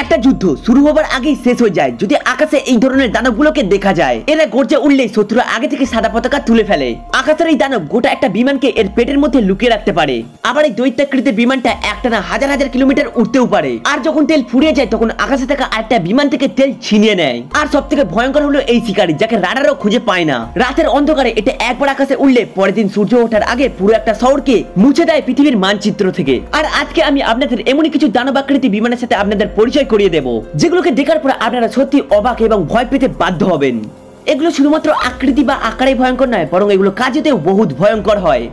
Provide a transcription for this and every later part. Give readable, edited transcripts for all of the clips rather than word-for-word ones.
একটা যুদ্ধ শুরু হবার আগেই শেষ হয়ে যায় যদি আকাশে এই ধরনের দানবগুলোকে দেখা যায়। এরা গর্জে উঠলেই শত্রুরা আগে থেকে সাদা পতাকা তুলে ফেলে। আকাশের এই দানব গোটা একটা বিমানকে এর পেটের মধ্যে লুকিয়ে রাখতে পারে। আবার এই দৈত্যাকৃতির বিমানটা একটানা হাজার হাজার কিলোমিটার উঠতেও পারে। আর যখন তেল ফুরিয়ে যায় তখন আকাশে থাকা আরেকটা বিমান থেকে তেল ছিনিয়ে নেয়। আর সব থেকে ভয়ঙ্কর হলো এই শিকারী, যাকে রাডারও খুঁজে পায় না। রাতের অন্ধকারে এটা একবার আকাশে উঠলে পরের দিন সূর্য ওঠার আগে পুরো একটা শহরকে মুছে দেয় পৃথিবীর মানচিত্র থেকে। আর আজকে আমি আপনাদের এমনই কিছু দানবাকৃতি বিমানের সাথে আপনাদের পরিচয় করিয়ে দেব, যেগুলোকে দেখার পর আপনারা সত্যি অবাক এবং ভয় পেতে বাধ্য হবেন। এগুলো শুধুমাত্র আকৃতি বা আকারে ভয়ঙ্কর নয়, বরং এগুলো কাজেতেও বহুত ভয়ঙ্কর হয়।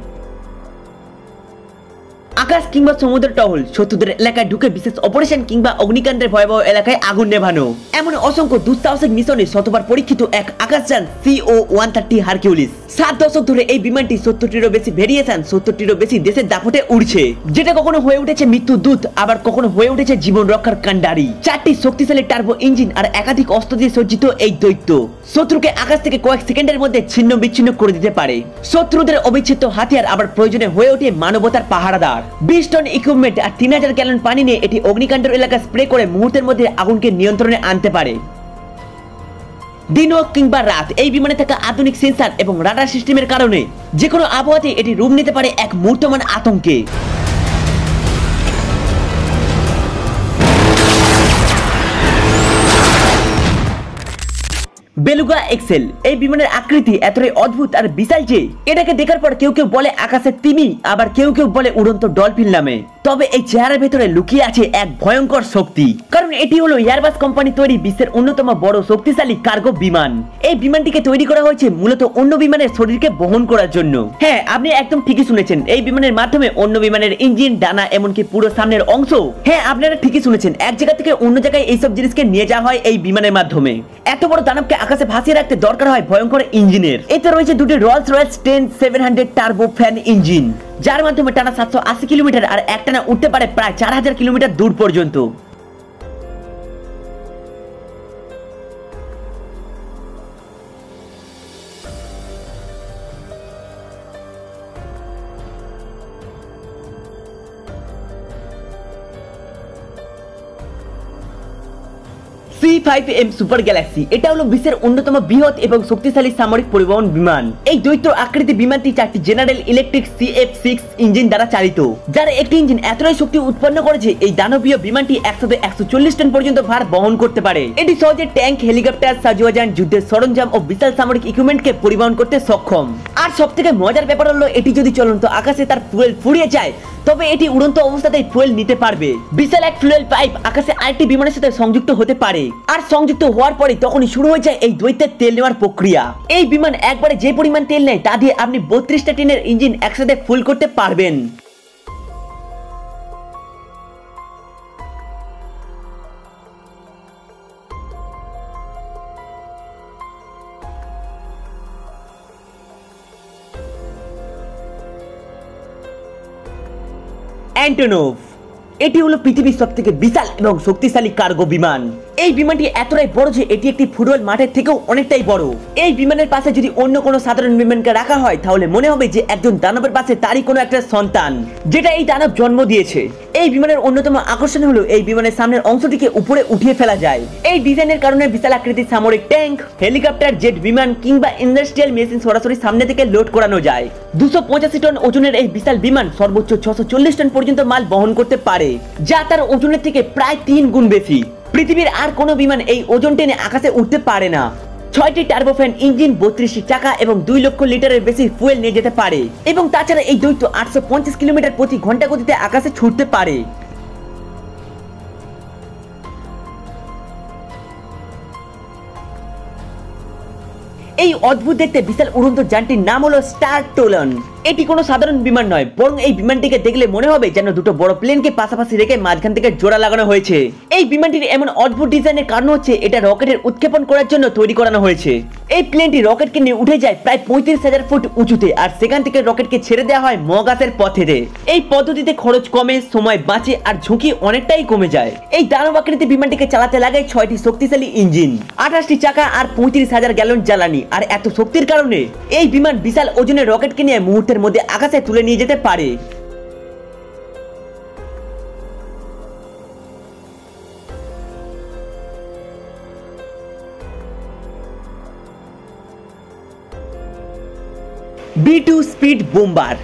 আকাশ কিংবা সমুদ্র টহল, শত্রুদের এলাকায় ঢুকে বিশেষ অপারেশন কিংবা অগ্নিকাণ্ডের ভয়াবহ এলাকায় আগুন নেভানো, এমন অসংখ্য দুঃসাহসিক মিশনে শতবার পরীক্ষিত এক আকাশযান CO-130 হারকিউলিস। 7 দশক ধরে এই বিমানটি 70টিরও বেশি ভেরিয়েশন 70টিরও বেশি দেশের দাপটে উড়ছে, যেটা কখনো হয়ে উঠেছে মৃত্যু দূত, আবার কখনো হয়ে উঠেছে জীবন রক্ষার কাণ্ডারি। 4টি শক্তিশালী টার্বো ইঞ্জিন আর একাধিক অস্ত্র দিয়ে সজ্জিত এই দৈত্য শত্রুকে আকাশ থেকে কয়েক সেকেন্ডের মধ্যে ছিন্ন বিচ্ছিন্ন করে দিতে পারে। শত্রুদের অবিচ্ছেদ্য হাতিয়ার, আবার প্রয়োজনে হয়ে ওঠে মানবতার পাহারাদার। 20 টন ইকুইপমেন্ট আর 3000 গ্যালন পানি নিয়ে এটি অগ্নিকাণ্ডের এলাকা স্প্রে করে মুহূর্তের মধ্যে আগুনকে নিয়ন্ত্রণে আনতে পারে। দিন হোক কিংবা রাত, এই বিমানে থাকা আধুনিক সেন্সর এবং রাডার সিস্টেমের কারণে যে কোনো আবহাওয়াতে এটি রূপ নিতে পারে এক মূর্তমান আতঙ্কে। বেলুগা এক্সেল, এই বিমানের আকৃতি এতটাই অদ্ভুত আর বিশাল যে এটাকে দেখার পর কেউ কেউ বলে আকাশের তিমি, আবার কেউ কেউ বলে উড়ন্ত ডলফিন নামে। তবে এই চেহারার ভেতরে লুকিয়ে আছে এক ভয়ঙ্কর শক্তি, কারণ এটি হলো এয়ারবাস কোম্পানি তৈরি বিশ্বের অন্যতম বড় শক্তিশালী কার্গো বিমান। এই বিমানটিকে তৈরি করা হয়েছে মূলত অন্য বিমানের শরীরকে বহন করার জন্য। হ্যাঁ, আপনি একদম ঠিকই শুনেছেন, এই বিমানের মাধ্যমে অন্য বিমানের ইঞ্জিন, ডানা, এমনকি পুরো সামনের অংশ, হ্যাঁ আপনারা ঠিকই শুনেছেন, এক জায়গা থেকে অন্য জায়গায় এইসব জিনিসকে নিয়ে যাওয়া হয় এই বিমানের মাধ্যমে। এত বড় দানবকে আকাশে ভাসিয়ে রাখতে দরকার হয় ভয়ঙ্কর ইঞ্জিনের। এতে রয়েছে দুটি Rolls Royce 10-700 turbo fan engine, যার মাধ্যমে টানা 780 কিলোমিটার আর একটানা উঠতে পারে প্রায় 4000 কিলোমিটার দূর পর্যন্ত। C-5M সুপার গ্যালাক্সি, এটা হলো বিশ্বের অন্যতম বৃহৎ এবং শক্তিশালী সামরিক পরিবহন বিমান। এই দৈত্য আকৃতি বিমানটি 4টি জেনারেল ইলেকট্রিক CF6 ইঞ্জিন দ্বারা চালিত, যার একটি ইঞ্জিন এতটাই শক্তি উৎপন্ন করেছে এই দানবীয় বিমানটি 140 টন পর্যন্ত ভার বহন করতে পারে। এটি সহজে ট্যাঙ্ক, হেলিকপ্টার, সাজোয়াজান, যুদ্ধের সরঞ্জাম ও বিশাল সামরিক ইকুইপমেন্টকে পরিবহন করতে সক্ষম। আর সবথেকে মজার ব্যাপার হলো এটি যদি চলন্ত আকাশে তার ফুয়েল ফুরিয়ে যায় তবে এটি উড়ন্ত অবস্থাতেই ফুয়েল নিতে পারবে। বিশাল এক ফুয়েল পাইপ আকাশে আরেকটি বিমানের সাথে সংযুক্ত হতে পারে, আর সংযুক্ত হওয়ার পরে তখনই শুরু হয়ে যায় এই দৈত্যের তেল নেওয়ার প্রক্রিয়া। এই বিমান একবারে যে পরিমাণ তেল নেয় তা দিয়ে আপনি 32টা টিনের ইঞ্জিন একসাথে ফুল করতে পারবেন। অ্যান্টোনভ, এটি হলো পৃথিবীর সবথেকে বিশাল এবং শক্তিশালী কার্গো বিমান। এই বিমানটি এতটাই বড় যে এটি একটি ফুটবল মাঠের থেকেও অনেকটাই বড়। এই বিমানের পাশে যদি অন্য কোনো সাধারণ বিমানকে রাখা হয় তাহলে মনে হবে যে একজন দানবের পাশে তারই কোনো একটা সন্তান, যেটা এই দানব জন্ম দিয়েছে। এই বিমানের অন্যতম আকর্ষণ হলো এই বিমানের সামনের অংশটিকে উপরে উঠিয়ে ফেলা যায়। এই ডিজাইনের কারণে বিশাল আকৃতির সামরিক ট্যাঙ্ক, হেলিকপ্টার, জেট বিমান কিংবা ইন্ডাস্ট্রিয়াল মেশিন সরাসরি সামনে থেকে লোড করানো যায়। 285 টন ওজনের এই বিশাল বিমান সর্বোচ্চ 640 টন পর্যন্ত মাল বহন করতে পারে, যা তার ওজনের থেকে প্রায় 3 গুণ বেশি। পৃথিবীর আর কোনো বিমান এই ওজন টেনে আকাশে উঠতে পারে না। 6টি টার্বোফ্যান ইঞ্জিন, 32টি চাকা এবং 2 লক্ষ লিটারের বেশি ফুয়েল নিয়ে যেতে পারে। এবং তাছাড়া এই দৈত্য 850 কিলোমিটার প্রতি ঘন্টা গতিতে আকাশে ছুটতে পারে। এই অদ্ভুত দেখতে বিশাল উড়ন্ত যানটির নাম হলো স্টার টোলন। এটি কোনো সাধারণ বিমান নয়, বরং এই বিমানটিকে দেখলে মনে হবে যেন দুটো বড় প্লেনকে পাশাপাশি রেখে মাঝখান থেকে জোড়া লাগানো হয়েছে। এই বিমানটির এমন অদ্ভুত ডিজাইনের কারণ হচ্ছে এটা রকেটের উৎক্ষেপণ করার জন্য তৈরি করানো হয়েছে। এই প্লেনটি রকেটকে নিয়ে উঠে যায় প্রায় 35,000 ফুট উঁচুতে, আর সেখান থেকে রকেটকে ছেড়ে দেওয়া হয় মহাকাশের পথে। এই পদ্ধতিতে খরচ কমে, সময় বাঁচে আর ঝুঁকি অনেকটাই কমে যায়। এই দানব আকৃতি বিমানটিকে চালাতে লাগে 6টি শক্তিশালী ইঞ্জিন, 28টি চাকা আর 35,000 গ্যালন জ্বালানি। আর এত শক্তির কারণে এই বিমান বিশাল ওজনের রকেটকে নিয়ে মুহূর্তের মধ্যে আকাশে তুলে নিয়ে যেতে পারে। B2 speed bomber.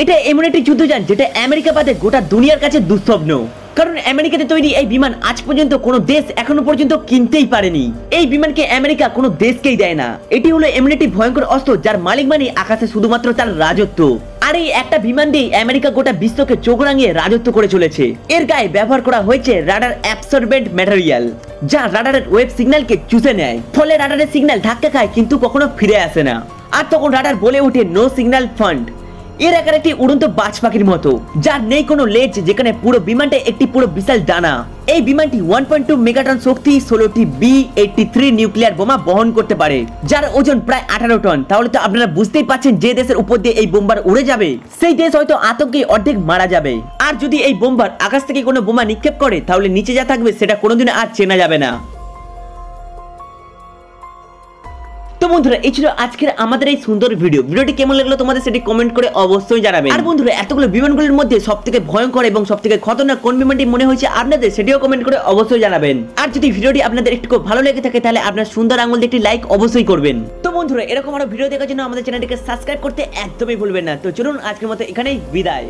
এটা এমন একটি যুদ্ধযান যেটা আমেরিকা বাদে গোটা দুনিয়ার কাছে দুঃস্বপ্ন, কারণ আমেরিকাতে তৈরি এই বিমান আজ পর্যন্ত কোনো দেশ এখনো পর্যন্ত কিনতেই পারেনি। এই বিমানকে আমেরিকা কোনো দেশকেই দেয় না। এটি হলো এমন একটি ভয়ঙ্কর অস্ত্র যার মালিক মানে আকাশে শুধুমাত্র তার রাজত্ব। আর এই একটা বিমান দিয়ে আমেরিকা গোটা বিশ্বকে চোখ রাঙিয়ে রাজত্ব করে চলেছে। এর গায়ে ব্যবহার করা হয়েছে রাডার অ্যাবসর্বেন্ট ম্যাটেরিয়াল, যা রাডারের ওয়েভ সিগন্যালকে চুষে নেয়। ফলে রাডারের সিগন্যাল ধাক্কা খায় কিন্তু কখনো ফিরে আসে না। আর তখন রাডার বলে ওঠে নো সিগন্যাল ফান্ড। এর আকার একটি উড়ন্ত বাজ পাখির মতো, যার নেই কোনো লেজ, যেখানে পুরো বিমানটা একটি পুরো বিশাল ডানা। এই বিমানটি 1.2 মেগাটন শক্তি 16টি B-83 নিউক্লিয়ার বোমা বহন করতে পারে, যার ওজন প্রায় 18 টন। তাহলে তো আপনারা বুঝতেই পাচ্ছেন যে দেশের উপর দিয়ে এই বোম্বার উড়ে যাবে সেই দেশ হয়তো আতঙ্কে অর্ধেক মারা যাবে। আর যদি এই বোম্বার আকাশ থেকে কোনো বোমা নিক্ষেপ করে তাহলে নিচে যা থাকবে সেটা কোনোদিন আর চেনা যাবে না। তো বন্ধুরা, এই ছিল আজকের আমাদের এই সুন্দর ভিডিওটি কেমন লাগলো তোমাদের সেটি কমেন্ট করে অবশ্যই জানাবেন। আর বন্ধুরা, এতগুলো বিমানগুলোর মধ্যে সবথেকে ভয়ঙ্কর এবং সবথেকে খতরনাক কোন বিমানটি মনে হয়েছে আপনাদের সেটিও কমেন্ট করে অবশ্যই জানাবেন। আর যদি ভিডিওটি আপনাদের একটু ভালো লেগে থাকে তাহলে আপনার সুন্দর আঙুল দিয়ে একটি লাইক অবশ্যই করবেন। তো বন্ধুরা, এরকম আরো ভিডিও দেখার জন্য আমাদের চ্যানেলটিকে সাবস্ক্রাইব করতে একদমই ভুলবেন না। তো চলুন আজকের মতো এখানেই বিদায়।